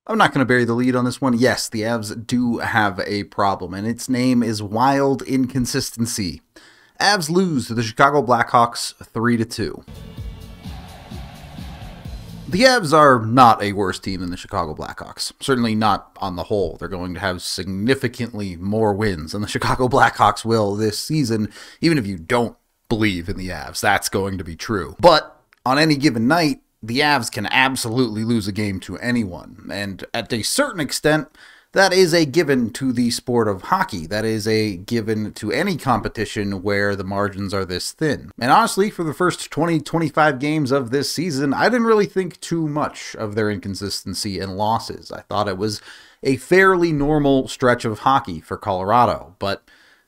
I'm not going to bury the lead on this one. Yes, the Avs do have a problem, and its name is wild inconsistency. Avs lose to the Chicago Blackhawks 3-2. The Avs are not a worse team than the Chicago Blackhawks. Certainly not on the whole. They're going to have significantly more wins than the Chicago Blackhawks will this season, even if you don't believe in the Avs. That's going to be true. But on any given night, the Avs can absolutely lose a game to anyone, and at a certain extent, that is a given to the sport of hockey. That is a given to any competition where the margins are this thin. And honestly, for the first 20-25 games of this season, I didn't really think too much of their inconsistency and losses. I thought it was a fairly normal stretch of hockey for Colorado, but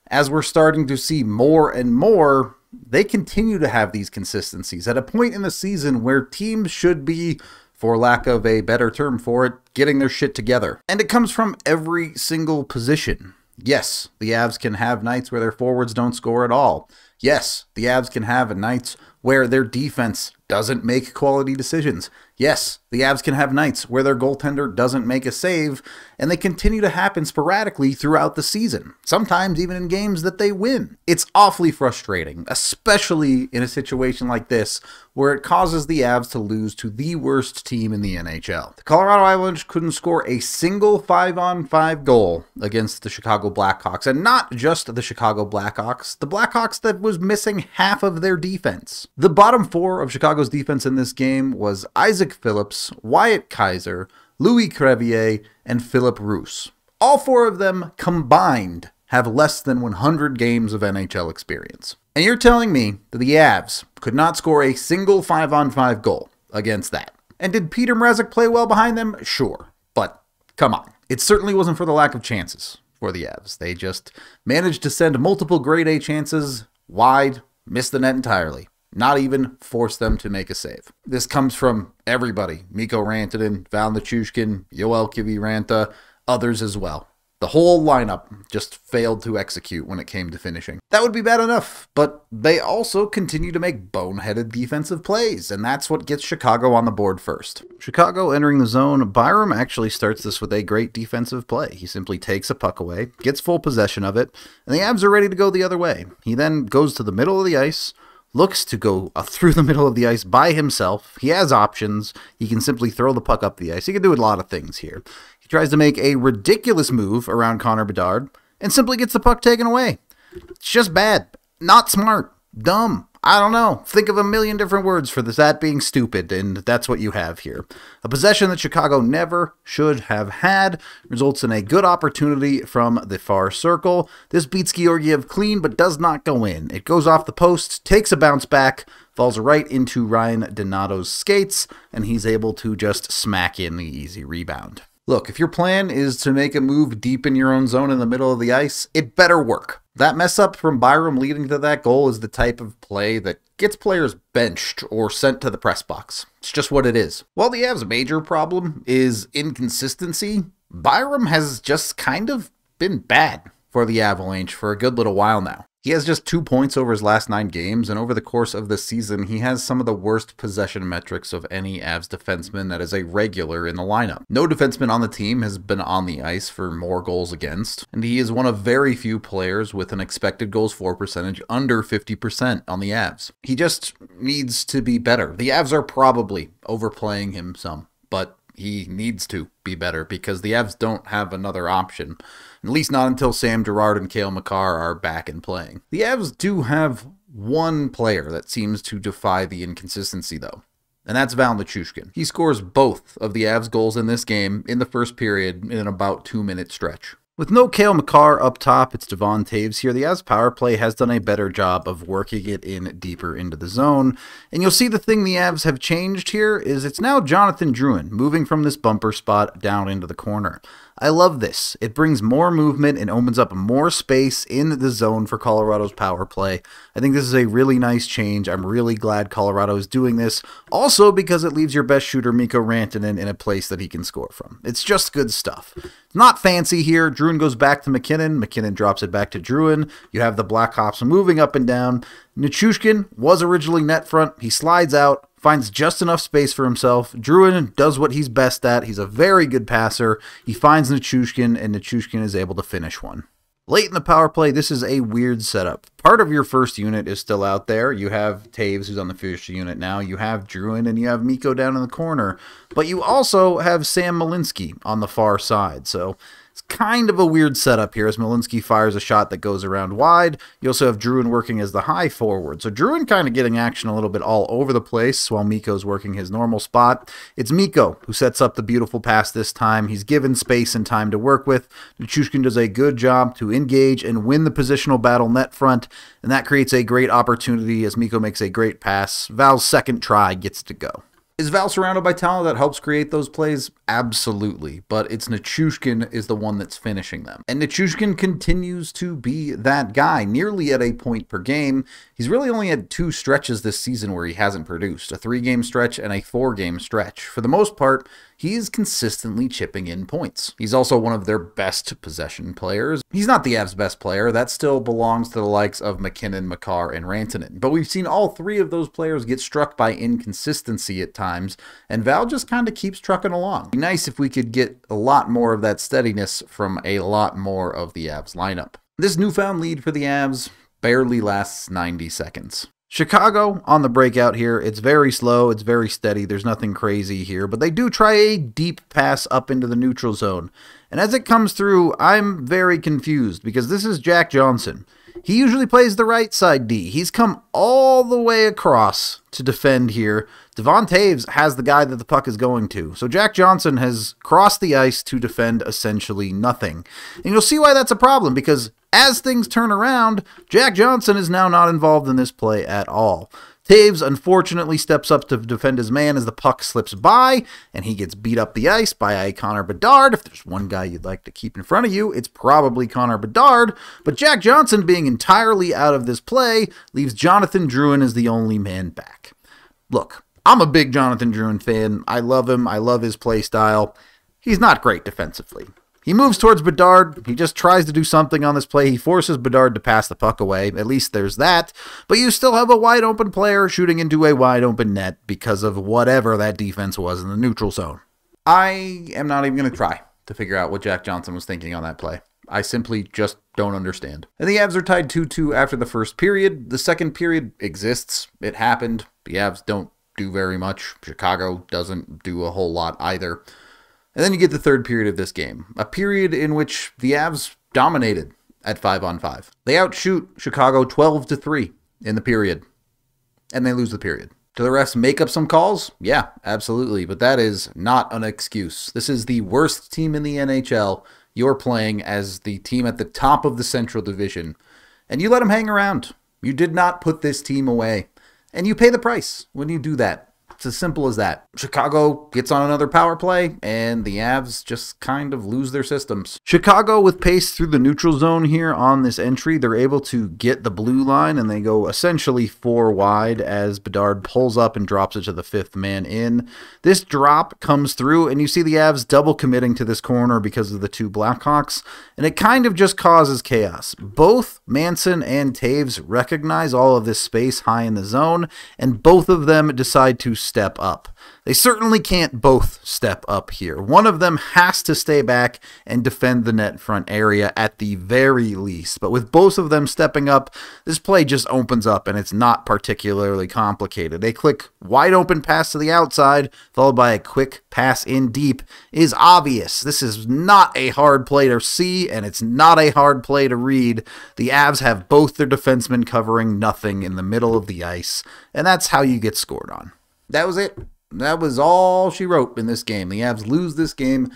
as we're starting to see more and more, they continue to have these consistencies at a point in the season where teams should be, for lack of a better term for it, getting their shit together. And it comes from every single position. Yes, the Avs can have nights where their forwards don't score at all. Yes, the Avs can have nights where their defense doesn't make quality decisions. Yes, the Avs can have nights where their goaltender doesn't make a save, and they continue to happen sporadically throughout the season, sometimes even in games that they win. It's awfully frustrating, especially in a situation like this, where it causes the Avs to lose to the worst team in the NHL. The Colorado Avalanche couldn't score a single 5-on-5 goal against the Chicago Blackhawks, and not just the Chicago Blackhawks, the Blackhawks that was missing half of their defense. The bottom four of Chicago's defense in this game was Isaac Phillips, Wyatt Kaiser, Louis Crevier, and Philip Roos. All four of them combined have less than 100 games of NHL experience. And you're telling me that the Avs could not score a single 5-on-5 goal against that. And did Peter Mrazek play well behind them? Sure. But come on. It certainly wasn't for the lack of chances for the Avs. They just managed to send multiple grade A chances wide, missed the net entirely. Not even force them to make a save. This comes from everybody. Mikko Rantanen, Val Nichushkin, Yoel Kiviranta, others as well. The whole lineup just failed to execute when it came to finishing. That would be bad enough, but they also continue to make boneheaded defensive plays, and that's what gets Chicago on the board first. Chicago entering the zone, Byram actually starts this with a great defensive play. He simply takes a puck away, gets full possession of it, and the Avs are ready to go the other way. He then goes to the middle of the ice, looks to go through the middle of the ice by himself. He has options. He can simply throw the puck up the ice. He can do a lot of things here. He tries to make a ridiculous move around Connor Bedard and simply gets the puck taken away. It's just bad. Not smart. Dumb. I don't know. Think of a million different words for this. That being stupid, and that's what you have here. A possession that Chicago never should have had results in a good opportunity from the far circle. This beats Georgiev clean, but does not go in. It goes off the post, takes a bounce back, falls right into Ryan Donato's skates, and he's able to just smack in the easy rebound. Look, if your plan is to make a move deep in your own zone in the middle of the ice, it better work. That mess up from Byram leading to that goal is the type of play that gets players benched or sent to the press box. It's just what it is. While the Avs' major problem is inconsistency, Byram has just kind of been bad for the Avalanche for a good little while now. He has just 2 points over his last 9 games, and over the course of the season, he has some of the worst possession metrics of any Avs defenseman that is a regular in the lineup. No defenseman on the team has been on the ice for more goals against, and he is one of very few players with an expected goals for percentage under 50% on the Avs. He just needs to be better. The Avs are probably overplaying him some, but he needs to be better because the Avs don't have another option. At least not until Sam Girard and Cale Makar are back and playing. The Avs do have one player that seems to defy the inconsistency, though, and that's Val Nichushkin. He scores both of the Avs goals in this game in the first period in an about 2-minute stretch. With no Cale Makar up top, it's Devon Taves here. The Avs power play has done a better job of working it in deeper into the zone. And you'll see the thing the Avs have changed here is it's now Jonathan Drouin moving from this bumper spot down into the corner. I love this. It brings more movement and opens up more space in the zone for Colorado's power play. I think this is a really nice change. I'm really glad Colorado is doing this. Also because it leaves your best shooter, Mikko Rantanen, in a place that he can score from. It's just good stuff. It's not fancy here. Drouin goes back to McKinnon. McKinnon drops it back to Drouin. You have the Blackhawks moving up and down. Nichushkin was originally net front. He slides out, finds just enough space for himself. Drouin does what he's best at. He's a very good passer. He finds Nichushkin, and Nichushkin is able to finish one. Late in the power play, this is a weird setup. Part of your first unit is still out there. You have Taves, who's on the first unit now. You have Drouin, and you have Mikko down in the corner. But you also have Sam Malinsky on the far side. So it's kind of a weird setup here as Malinsky fires a shot that goes around wide. You also have Drouin working as the high forward. So Drouin kind of getting action a little bit all over the place while Mikko's working his normal spot. It's Mikko who sets up the beautiful pass this time. He's given space and time to work with. Nichushkin does a good job to engage and win the positional battle net front, and that creates a great opportunity as Mikko makes a great pass. Val's second try gets to go. Is Val surrounded by talent that helps create those plays? Absolutely, but it's Nichushkin is the one that's finishing them. And Nichushkin continues to be that guy, nearly at a point per game. He's really only had 2 stretches this season where he hasn't produced, a 3-game stretch and a 4-game stretch. For the most part, he is consistently chipping in points. He's also one of their best possession players. He's not the Avs' best player. That still belongs to the likes of McKinnon, Makar, and Rantanen. But we've seen all 3 of those players get struck by inconsistency at times, and Val just kind of keeps trucking along. It'd be nice if we could get a lot more of that steadiness from a lot more of the Avs lineup. This newfound lead for the Avs barely lasts 90 seconds. Chicago on the breakout here. It's very slow. It's very steady. There's nothing crazy here, but they do try a deep pass up into the neutral zone. And as it comes through, I'm very confused because this is Jack Johnson. He usually plays the right side D. He's come all the way across to defend here. Devon Taves has the guy that the puck is going to. So Jack Johnson has crossed the ice to defend essentially nothing. And you'll see why that's a problem, because as things turn around, Jack Johnson is now not involved in this play at all. Taves unfortunately steps up to defend his man as the puck slips by, and he gets beat up the ice by a Connor Bedard. If there's one guy you'd like to keep in front of you, it's probably Connor Bedard, but Jack Johnson being entirely out of this play leaves Jonathan Drouin as the only man back. Look, I'm a big Jonathan Drouin fan. I love him. I love his play style. He's not great defensively. He moves towards Bedard. He just tries to do something on this play. He forces Bedard to pass the puck away. At least there's that. But you still have a wide open player shooting into a wide open net because of whatever that defense was in the neutral zone. I am not even going to try to figure out what Jack Johnson was thinking on that play. I simply just don't understand. And the Avs are tied 2-2 after the first period. The second period exists. It happened. The Avs don't do very much. Chicago doesn't do a whole lot either. And then you get the third period of this game, a period in which the Avs dominated at 5-on-5. They outshoot Chicago 12-3 in the period, and they lose the period. Do the refs make up some calls? Yeah, absolutely, but that is not an excuse. This is the worst team in the NHL. You're playing as the team at the top of the Central Division, and you let them hang around. You did not put this team away, and you pay the price when you do that. It's as simple as that. Chicago gets on another power play, and the Avs just kind of lose their systems. Chicago with pace through the neutral zone here on this entry. They're able to get the blue line, and they go essentially 4 wide as Bedard pulls up and drops it to the 5th man in. This drop comes through, and you see the Avs double committing to this corner because of the 2 Blackhawks, and it kind of just causes chaos. Both Manson and Taves recognize all of this space high in the zone, and both of them decide to step up. They certainly can't both step up here. One of them has to stay back and defend the net front area at the very least. But with both of them stepping up, this play just opens up and it's not particularly complicated. A quick wide open pass to the outside followed by a quick pass in deep is obvious. This is not a hard play to see and it's not a hard play to read. The Avs have both their defensemen covering nothing in the middle of the ice, and that's how you get scored on. That was it. That was all she wrote in this game. The Avs lose this game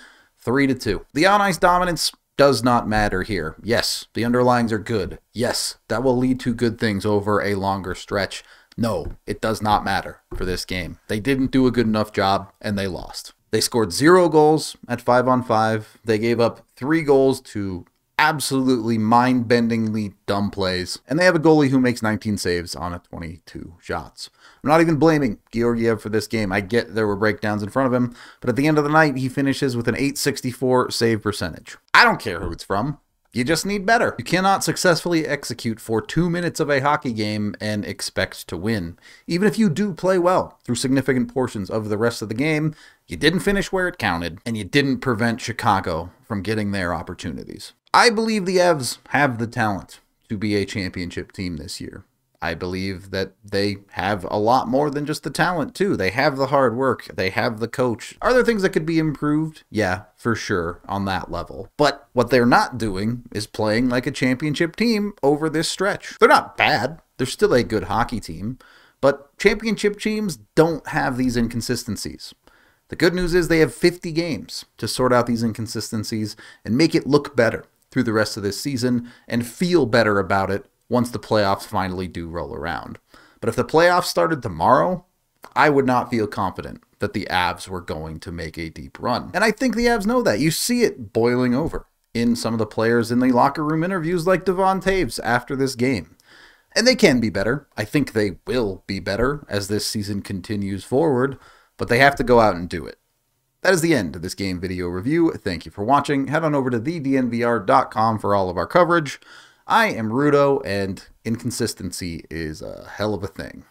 3-2. The on-ice dominance does not matter here. Yes, the underlines are good. Yes, that will lead to good things over a longer stretch. No, it does not matter for this game. They didn't do a good enough job, and they lost. They scored 0 goals at 5-on-5. They gave up 3 goals to absolutely mind-bendingly dumb plays. And they have a goalie who makes 19 saves on 22 shots. I'm not even blaming Georgiev for this game. I get there were breakdowns in front of him, but at the end of the night, he finishes with an .864 save percentage. I don't care who it's from. You just need better. You cannot successfully execute for 2 minutes of a hockey game and expect to win. Even if you do play well through significant portions of the rest of the game, you didn't finish where it counted, and you didn't prevent Chicago from getting their opportunities. I believe the Avs have the talent to be a championship team this year. I believe that they have a lot more than just the talent, too. They have the hard work. They have the coach. Are there things that could be improved? Yeah, for sure, on that level. But what they're not doing is playing like a championship team over this stretch. They're not bad. They're still a good hockey team. But championship teams don't have these inconsistencies. The good news is they have 50 games to sort out these inconsistencies and make it look better through the rest of this season and feel better about it once the playoffs finally do roll around. But if the playoffs started tomorrow, I would not feel confident that the Avs were going to make a deep run. And I think the Avs know that. You see it boiling over in some of the players in the locker room interviews like Devon Taves after this game. And they can be better. I think they will be better as this season continues forward, but they have to go out and do it. That is the end of this game video review. Thank you for watching. Head on over to thednvr.com for all of our coverage. I am Rudo, and inconsistency is a hell of a thing.